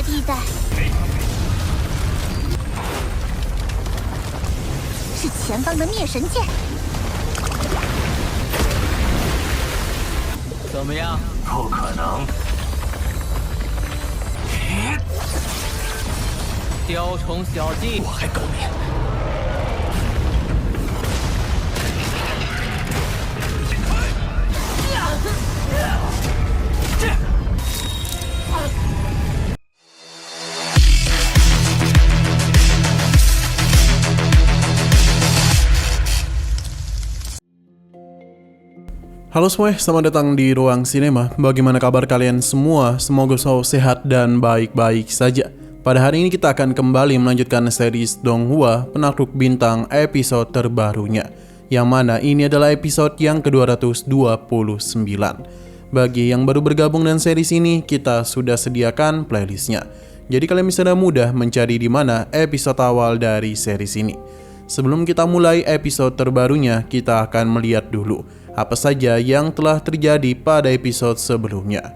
地带，是前方的灭神剑。怎么样？不可能！雕虫小技，我还够面。Halo semuanya, selamat datang di Ruang Sinema. Bagaimana kabar kalian semua? Semoga selalu sehat dan baik-baik saja. Pada hari ini kita akan kembali melanjutkan series Donghua Penakluk Bintang episode terbarunya, yang mana ini adalah episode yang ke-229. Bagi yang baru bergabung dengan series ini, kita sudah sediakan playlistnya. Jadi kalian bisa mudah mencari di mana episode awal dari series ini. Sebelum kita mulai episode terbarunya, kita akan melihat dulu apa saja yang telah terjadi pada episode sebelumnya.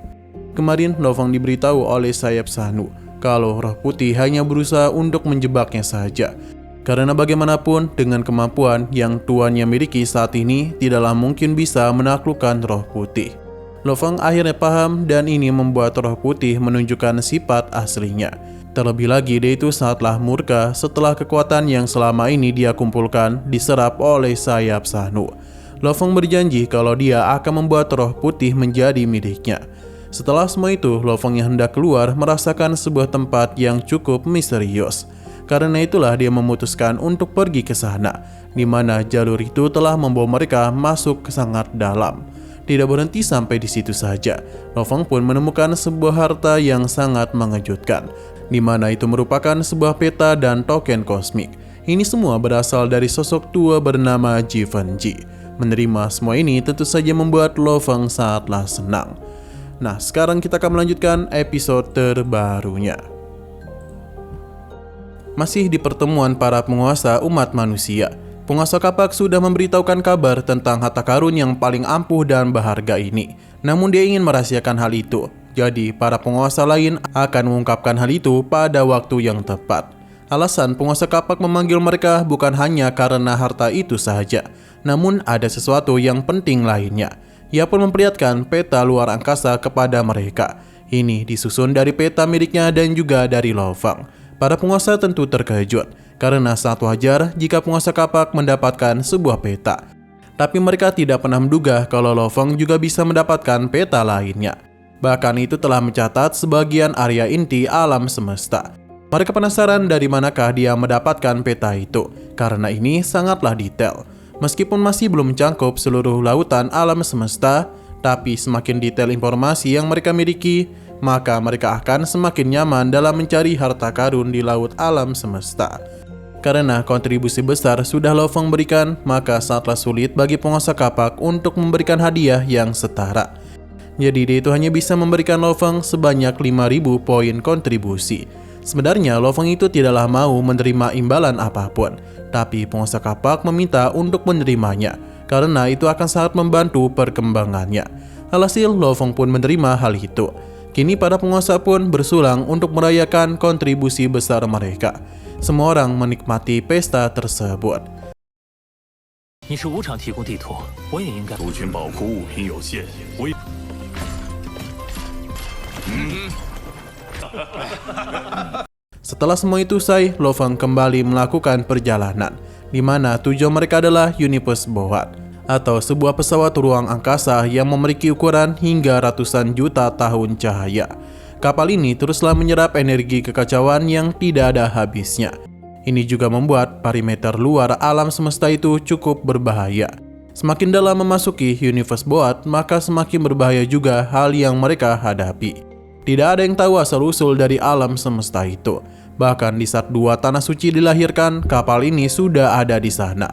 Kemarin Lofeng diberitahu oleh Sayap Sanu kalau Roh Putih hanya berusaha untuk menjebaknya saja. Karena bagaimanapun dengan kemampuan yang tuannya miliki saat ini tidaklah mungkin bisa menaklukkan Roh Putih. Lofeng akhirnya paham dan ini membuat Roh Putih menunjukkan sifat aslinya. Terlebih lagi dia itu sangatlah murka setelah kekuatan yang selama ini dia kumpulkan diserap oleh Sayap Sanu. Lofeng berjanji kalau dia akan membuat Roh Putih menjadi miliknya. Setelah semua itu, Lofeng yang hendak keluar merasakan sebuah tempat yang cukup misterius. Karena itulah dia memutuskan untuk pergi ke sana, di mana jalur itu telah membawa mereka masuk ke sangat dalam. Tidak berhenti sampai di situ saja, Lofeng pun menemukan sebuah harta yang sangat mengejutkan, di mana itu merupakan sebuah peta dan token kosmik. Ini semua berasal dari sosok tua bernama Givenchy. Menerima semua ini tentu saja membuat Lofeng sangatlah senang. Nah, sekarang kita akan melanjutkan episode terbarunya. Masih di pertemuan para penguasa umat manusia, penguasa Kapak sudah memberitahukan kabar tentang harta karun yang paling ampuh dan berharga ini. Namun dia ingin merahasiakan hal itu. Jadi, para penguasa lain akan mengungkapkan hal itu pada waktu yang tepat. Alasan penguasa Kapak memanggil mereka bukan hanya karena harta itu saja, namun ada sesuatu yang penting lainnya. Ia pun memperlihatkan peta luar angkasa kepada mereka. Ini disusun dari peta miliknya dan juga dari Lofeng. Para penguasa tentu terkejut, karena sangat wajar jika penguasa Kapak mendapatkan sebuah peta. Tapi mereka tidak pernah menduga kalau Lofeng juga bisa mendapatkan peta lainnya. Bahkan itu telah mencatat sebagian area inti alam semesta. Mereka penasaran dari manakah dia mendapatkan peta itu, karena ini sangatlah detail. Meskipun masih belum mencakup seluruh lautan alam semesta, tapi semakin detail informasi yang mereka miliki, maka mereka akan semakin nyaman dalam mencari harta karun di laut alam semesta. Karena kontribusi besar sudah Lofeng berikan, maka sangatlah sulit bagi penguasa Kapak untuk memberikan hadiah yang setara. Jadi dia itu hanya bisa memberikan Lofeng sebanyak 5.000 poin kontribusi. Sebenarnya Lofeng itu tidaklah mau menerima imbalan apapun, tapi penguasa Kapak meminta untuk menerimanya, karena itu akan sangat membantu perkembangannya. Alhasil Lofeng pun menerima hal itu. Kini para penguasa pun bersulang untuk merayakan kontribusi besar mereka. Semua orang menikmati pesta tersebut. 你是无偿提供地图，我也应该。族群宝库物品有限，我也。 Setelah semua itu selesai, Lofeng kembali melakukan perjalanan, di mana tujuan mereka adalah Universe Boat, atau sebuah pesawat ruang angkasa yang memiliki ukuran hingga ratusan juta tahun cahaya. Kapal ini teruslah menyerap energi kekacauan yang tidak ada habisnya. Ini juga membuat perimeter luar alam semesta itu cukup berbahaya. Semakin dalam memasuki Universe Boat, maka semakin berbahaya juga hal yang mereka hadapi. Tidak ada yang tahu asal-usul dari alam semesta itu. Bahkan di saat dua tanah suci dilahirkan, kapal ini sudah ada di sana.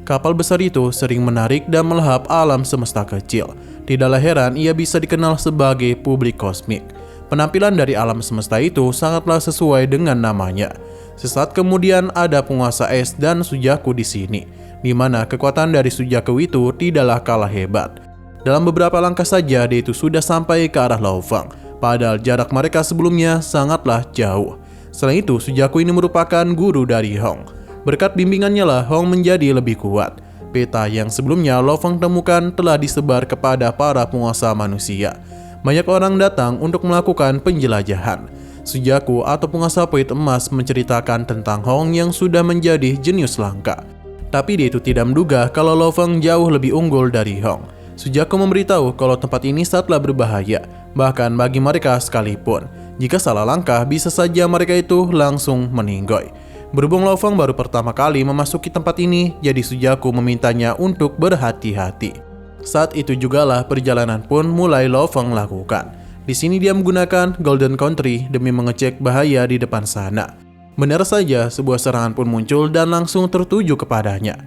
Kapal besar itu sering menarik dan melahap alam semesta kecil. Tidaklah heran ia bisa dikenal sebagai publik kosmik. Penampilan dari alam semesta itu sangatlah sesuai dengan namanya. Sesaat kemudian ada penguasa es dan Sujaku di sini, di mana kekuatan dari Sujaku itu tidaklah kalah hebat. Dalam beberapa langkah saja dia itu sudah sampai ke arah Lofeng. Padahal jarak mereka sebelumnya sangatlah jauh. Selain itu, Sujaku ini merupakan guru dari Hong. Berkat bimbingannya lah Hong menjadi lebih kuat. Peta yang sebelumnya Lo Feng temukan telah disebar kepada para penguasa manusia. Banyak orang datang untuk melakukan penjelajahan. Sujaku atau penguasa perit emas menceritakan tentang Hong yang sudah menjadi jenius langka. Tapi dia itu tidak menduga kalau Lo Feng jauh lebih unggul dari Hong. Sujaku memberitahu kalau tempat ini sangatlah berbahaya, bahkan bagi mereka sekalipun. Jika salah langkah, bisa saja mereka itu langsung meninggoy. Berhubung Lo Feng baru pertama kali memasuki tempat ini, jadi Sujaku memintanya untuk berhati-hati. Saat itu jugalah perjalanan pun mulai Lo Feng lakukan. Di sini dia menggunakan Golden Country demi mengecek bahaya di depan sana. Benar saja, sebuah serangan pun muncul dan langsung tertuju kepadanya.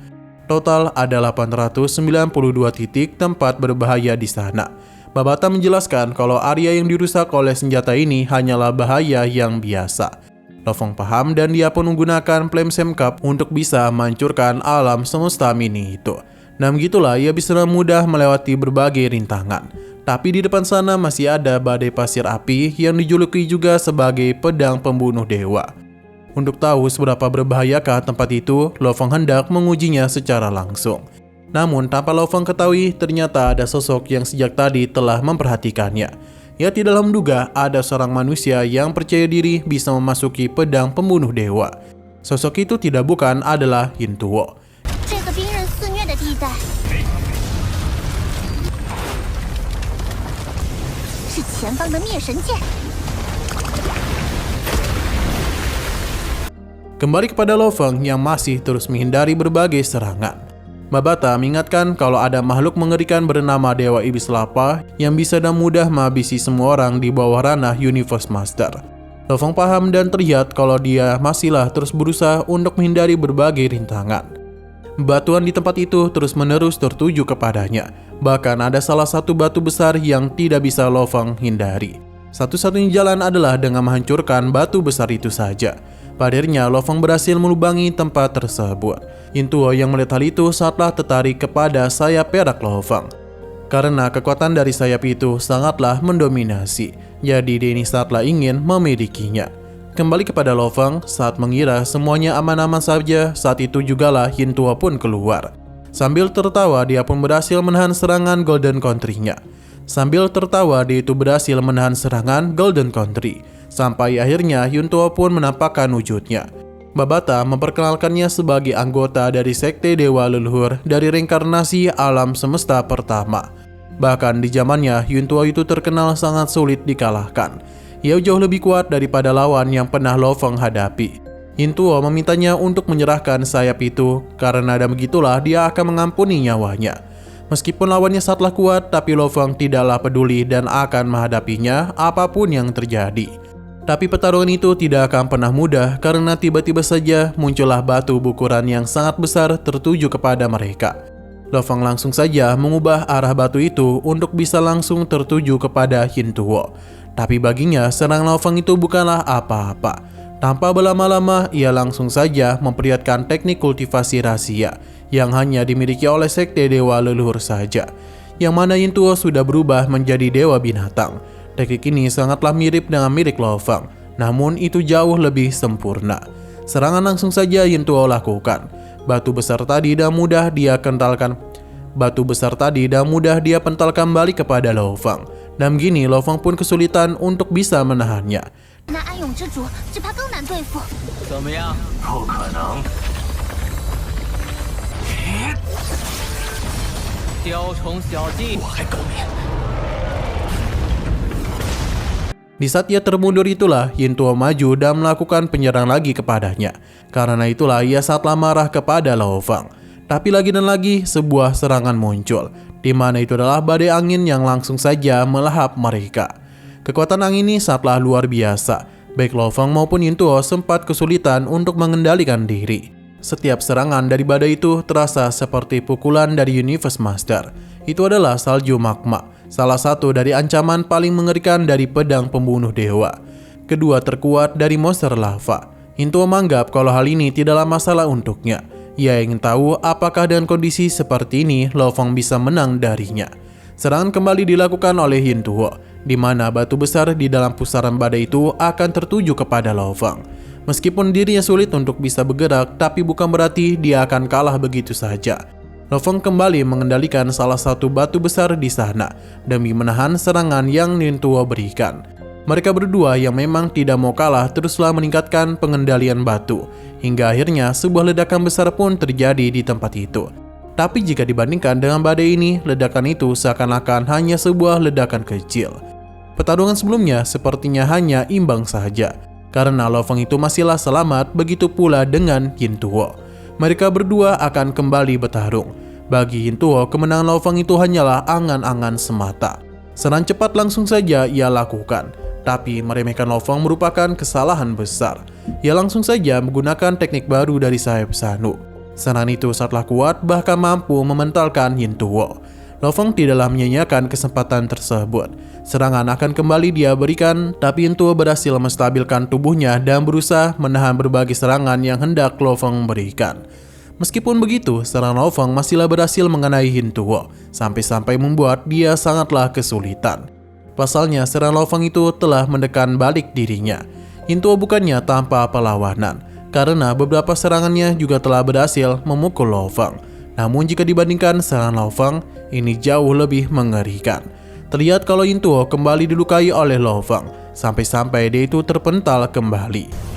Total ada 892 titik tempat berbahaya di sana. Babata menjelaskan kalau area yang dirusak oleh senjata ini hanyalah bahaya yang biasa. Lo Feng paham dan dia pun menggunakan Flame Cup untuk bisa menghancurkan alam semesta mini itu. Nah begitulah ia bisa mudah melewati berbagai rintangan. Tapi di depan sana masih ada badai pasir api yang dijuluki juga sebagai pedang pembunuh dewa. Untuk tahu seberapa berbahayakah tempat itu, Lo Feng hendak mengujinya secara langsung. Namun tanpa Lo Feng ketahui, ternyata ada sosok yang sejak tadi telah memperhatikannya. Ia tidaklah menduga ada seorang manusia yang percaya diri bisa memasuki pedang pembunuh dewa. Sosok itu tidak bukan adalah Yin Tuo. Kembali kepada Lo Feng yang masih terus menghindari berbagai serangan. Babata mengingatkan kalau ada makhluk mengerikan bernama Dewa Iblis Lapa yang bisa dan mudah menghabisi semua orang di bawah ranah Universe Master. Lo Feng paham dan terlihat kalau dia masihlah terus berusaha untuk menghindari berbagai rintangan. Batuan di tempat itu terus-menerus tertuju kepadanya. Bahkan ada salah satu batu besar yang tidak bisa Lo Feng hindari. Satu-satunya jalan adalah dengan menghancurkan batu besar itu saja. Pada akhirnya Lo Feng berhasil melubangi tempat tersebut. Yin Tuo yang melihat hal itu sangatlah tertarik kepada sayap perak Lo Feng. Karena kekuatan dari sayap itu sangatlah mendominasi, jadi dia ini sangatlah ingin memilikinya. Kembali kepada Lo Feng, saat mengira semuanya aman-aman saja, saat itu jugalah Yin Tuo pun keluar. Sambil tertawa dia pun berhasil menahan serangan Golden Country-nya. Sampai akhirnya Yin Tuo pun menampakkan wujudnya. Babata memperkenalkannya sebagai anggota dari Sekte Dewa Leluhur dari reinkarnasi alam semesta pertama. Bahkan di zamannya Yin Tuo itu terkenal sangat sulit dikalahkan. Ia jauh lebih kuat daripada lawan yang pernah Lo Feng hadapi. Yin Tuo memintanya untuk menyerahkan sayap itu karena dan begitulah dia akan mengampuni nyawanya. Meskipun lawannya sangatlah kuat, tapi Lo Feng tidaklah peduli dan akan menghadapinya apapun yang terjadi. Tapi pertarungan itu tidak akan pernah mudah karena tiba-tiba saja muncullah batu berukuran yang sangat besar tertuju kepada mereka. Lo Feng langsung saja mengubah arah batu itu untuk bisa langsung tertuju kepada Yin Tuo. Tapi baginya serangan Lo Feng itu bukanlah apa-apa. Tanpa berlama-lama ia langsung saja memperlihatkan teknik kultivasi rahasia yang hanya dimiliki oleh Sekte Dewa Leluhur saja. Yang mana Yin Tuo sudah berubah menjadi dewa binatang. Teknik ini sangatlah mirip dengan milik Lo Feng, namun itu jauh lebih sempurna. Serangan langsung saja Yin Tuo lakukan. Batu besar tadi dan mudah dia pentalkan balik kepada Lo Feng. Dan begini Lo Feng pun kesulitan untuk bisa menahannya. Di saat ia termundur itulah Yin Tuo maju dan melakukan penyerang lagi kepadanya. Karena itulah ia sangatlah marah kepada Lo Feng. Tapi lagi dan lagi sebuah serangan muncul, di mana itu adalah badai angin yang langsung saja melahap mereka. Kekuatan angin ini sangatlah luar biasa. Baik Lo Feng maupun Yin Tuo sempat kesulitan untuk mengendalikan diri. Setiap serangan dari badai itu terasa seperti pukulan dari Universe Master. Itu adalah salju magma, salah satu dari ancaman paling mengerikan dari pedang pembunuh dewa. Kedua terkuat dari monster lava. Yin Tuo menganggap kalau hal ini tidaklah masalah untuknya. Ia ingin tahu apakah dengan kondisi seperti ini Lo Feng bisa menang darinya. Serangan kembali dilakukan oleh Yin Tuo. di mana batu besar di dalam pusaran badai itu akan tertuju kepada Lo Fang. Meskipun dirinya sulit untuk bisa bergerak, tapi bukan berarti dia akan kalah begitu saja. Lo Fang kembali mengendalikan salah satu batu besar di sana demi menahan serangan yang Yin Tuo berikan. Mereka berdua yang memang tidak mau kalah teruslah meningkatkan pengendalian batu, hingga akhirnya sebuah ledakan besar pun terjadi di tempat itu. Tapi jika dibandingkan dengan badai ini, ledakan itu seakan-akan hanya sebuah ledakan kecil. Pertarungan sebelumnya sepertinya hanya imbang saja, karena Lo Fang itu masihlah selamat, begitu pula dengan Yin Tuo. Mereka berdua akan kembali bertarung. Bagi Yin Tuo, kemenangan Lo Fang itu hanyalah angan-angan semata. Serangan cepat langsung saja ia lakukan, tapi meremehkan Lo Fang merupakan kesalahan besar. Ia langsung saja menggunakan teknik baru dari sayap Sanu. Serangan itu sangatlah kuat, bahkan mampu mementalkan Yin Tuo. Lo Fang tidaklah menyia-nyiakan kesempatan tersebut. Serangan akan kembali dia berikan, tapi Yin Tuo berhasil menstabilkan tubuhnya dan berusaha menahan berbagai serangan yang hendak Lo Fang berikan. Meskipun begitu, serangan Lo Fang masihlah berhasil mengenai Yin Tuo, sampai-sampai membuat dia sangatlah kesulitan. Pasalnya, serangan Lo Fang itu telah mendekan balik dirinya. Yin Tuo bukannya tanpa perlawanan, karena beberapa serangannya juga telah berhasil memukul Lo Fang. Namun jika dibandingkan serangan Lo Fang, ini jauh lebih mengerikan. Terlihat kalau Yin Tuo kembali dilukai oleh Lo Fang, sampai-sampai dia itu terpental kembali.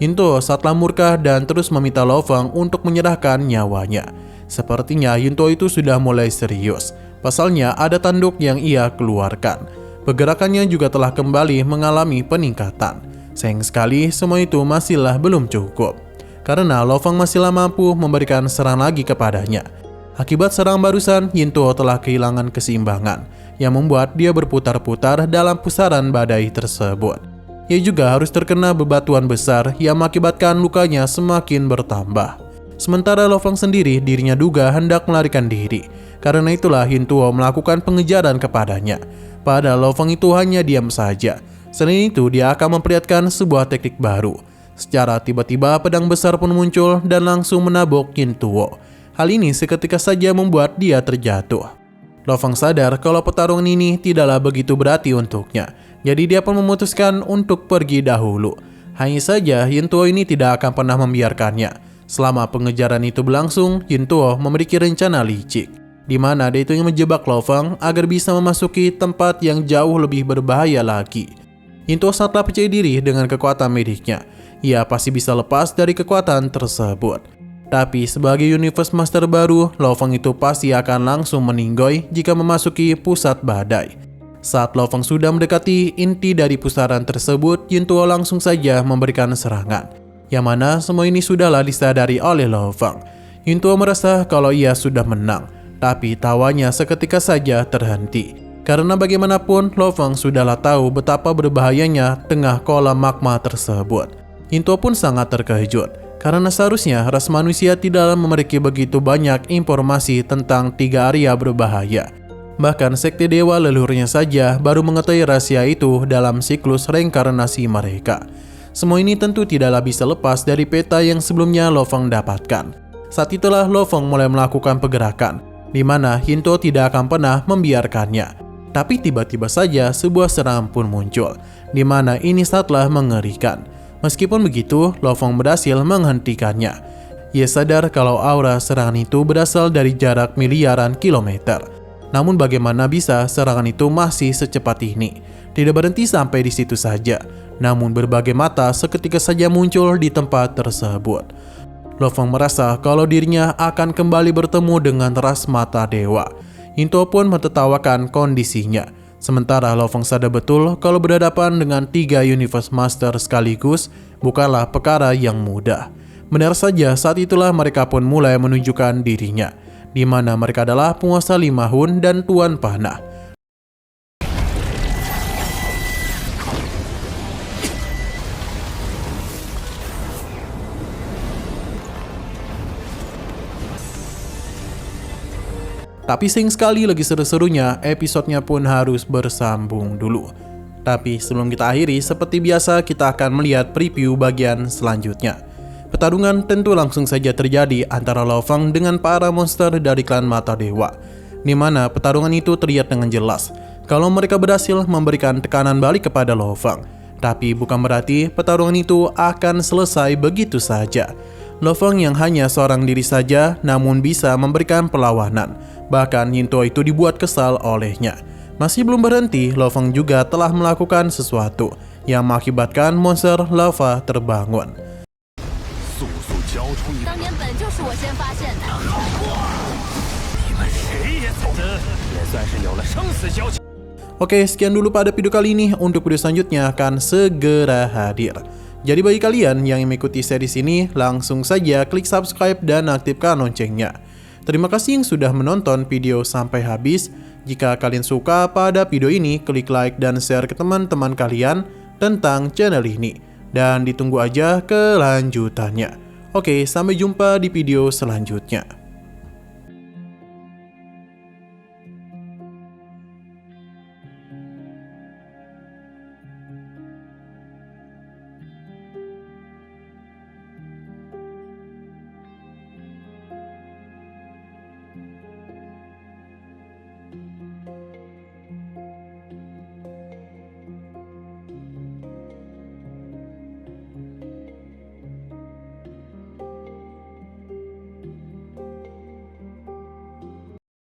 Yin Tuo saatlah murka dan terus meminta Lo Fang untuk menyerahkan nyawanya. Sepertinya Yin Tuo itu sudah mulai serius. Pasalnya ada tanduk yang ia keluarkan. Pergerakannya juga telah kembali mengalami peningkatan. Sayang sekali semua itu masihlah belum cukup, karena Lo Fang masihlah mampu memberikan serangan lagi kepadanya. Akibat serangan barusan, Yin Tuo telah kehilangan keseimbangan, yang membuat dia berputar-putar dalam pusaran badai tersebut. Ia juga harus terkena bebatuan besar yang mengakibatkan lukanya semakin bertambah. Sementara Lo Fang sendiri dirinya duga hendak melarikan diri. Karena itulah Yin Tuo melakukan pengejaran kepadanya. Padahal Lo Fang itu hanya diam saja. Selain itu, dia akan memperlihatkan sebuah teknik baru. Secara tiba-tiba pedang besar pun muncul dan langsung menabok Yin Tuo. Hal ini seketika saja membuat dia terjatuh. Lo Fang sadar kalau pertarungan ini tidaklah begitu berarti untuknya. Jadi dia pun memutuskan untuk pergi dahulu. Hanya saja Yin Tuo ini tidak akan pernah membiarkannya. Selama pengejaran itu berlangsung, Yin Tuo memiliki rencana licik, di mana dia itu ingin menjebak Lo Fang agar bisa memasuki tempat yang jauh lebih berbahaya lagi. Yin Tuo sangatlah percaya diri dengan kekuatan mediknya. Ia pasti bisa lepas dari kekuatan tersebut. Tapi sebagai Universe Master baru, Lo Fang itu pasti akan langsung meninggoy jika memasuki pusat badai. Saat Lo Fang sudah mendekati inti dari pusaran tersebut, Yin Tuo langsung saja memberikan serangan, yang mana semua ini sudahlah disadari oleh Lo Fang. Yin Tuo merasa kalau ia sudah menang, tapi tawanya seketika saja terhenti. Karena bagaimanapun Lo Fang sudahlah tahu betapa berbahayanya tengah kolam magma tersebut. Yin Tuo pun sangat terkejut, karena seharusnya ras manusia tidak memiliki begitu banyak informasi tentang 3 area berbahaya. Bahkan sekte dewa leluhurnya saja baru mengetahui rahasia itu dalam siklus reinkarnasi mereka. Semua ini tentu tidaklah bisa lepas dari peta yang sebelumnya Lo Fang dapatkan. Saat itulah Lo Fang mulai melakukan pergerakan, di mana Yin Tuo tidak akan pernah membiarkannya. Tapi tiba-tiba saja sebuah serangan pun muncul, di mana ini sangatlah mengerikan. Meskipun begitu, Lo Fang berhasil menghentikannya. Ia sadar kalau aura serangan itu berasal dari jarak miliaran kilometer. Namun bagaimana bisa serangan itu masih secepat ini? Tidak berhenti sampai di situ saja. Namun berbagai mata seketika saja muncul di tempat tersebut. Lo Fang merasa kalau dirinya akan kembali bertemu dengan ras mata dewa. Yin Tuo pun mentertawakan kondisinya. Sementara Lo Fang sadar betul kalau berhadapan dengan 3 Universe Master sekaligus bukanlah perkara yang mudah. Benar saja saat itulah mereka pun mulai menunjukkan dirinya, di mana mereka adalah penguasa 5 Hun dan Tuan Panah. Tapi sayang sekali lagi seru-serunya, episodenya pun harus bersambung dulu. Tapi sebelum kita akhiri, seperti biasa kita akan melihat preview bagian selanjutnya. Pertarungan tentu langsung saja terjadi antara Lo Fang dengan para monster dari klan Mata Dewa, di mana pertarungan itu terlihat dengan jelas kalau mereka berhasil memberikan tekanan balik kepada Lo Fang. Tapi bukan berarti pertarungan itu akan selesai begitu saja. Lo Fang yang hanya seorang diri saja namun bisa memberikan perlawanan. Bahkan Yinto itu dibuat kesal olehnya. Masih belum berhenti, Lo Fang juga telah melakukan sesuatu yang mengakibatkan monster lava terbangun. Oke, sekian dulu pada video kali ini. Untuk video selanjutnya akan segera hadir. Jadi bagi kalian yang mengikuti series ini, langsung saja klik subscribe dan aktifkan loncengnya. Terima kasih yang sudah menonton video sampai habis. Jika kalian suka pada video ini, klik like dan share ke teman-teman kalian tentang channel ini. Dan ditunggu aja kelanjutannya. Oke, sampai jumpa di video selanjutnya.